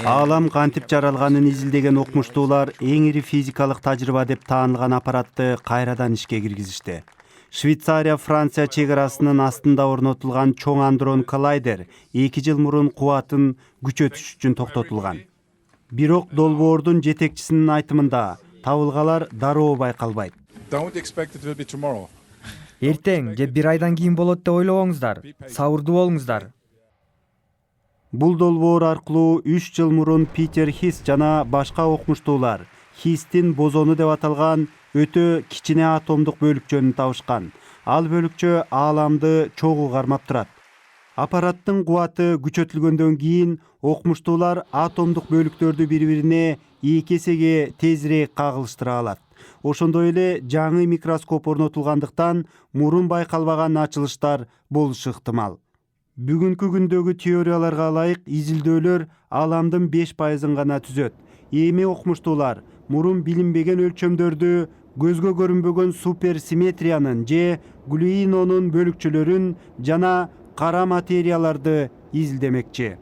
Аалам кантип жаралганын изилдеген окумуштуулар эң ири физикалык тажрыйба деп таанылган аппаратты кайрадан ишке киргизишти. Швейцария Франция чек-арасынын астында орнотулган чоң андрон коллайдер 2 жыл мурун кубатын күчөтүш үчүн токтотулган. Бирок долбоордун жетекчисинин айтымында табылгалар дароо байкалбайт. Эртең же бир айдан кийин болот деп ойлобоңуздар. Сабырдуу болуңуздар. Бул долбоор аркылуу 3 жыл мурун Питер Хис жана башка окумуштуулар Хистин бозону деп аталган өтө кичине атомдук бөлүкчөнү табышкан. Ал бөлүкчө ааламды чогуу кармап турат. Аппараттын кубаты күчөтүлгөндөн кийин окумуштуулар атомдук бөлүктөрдү бири-бирине 2 эсеге тезирээк кагылыштыра алат. Ошондой эле жаңы микроскоп орнотулгандыктан мурун байкалбаган ачылыштар болушу ыктымал. Бүгүнкү күндөгү теорияларга ылайык изилдөөлөр ааламдын 5% гана түзөт. Эми окумуштуулар мурун билинбеген өлчөмдөрдү, көзгө көрүнбөгөн суперсимметриянын же глюинонун бөлүкчөлөрүн жана кара материяларды изилдемекчи.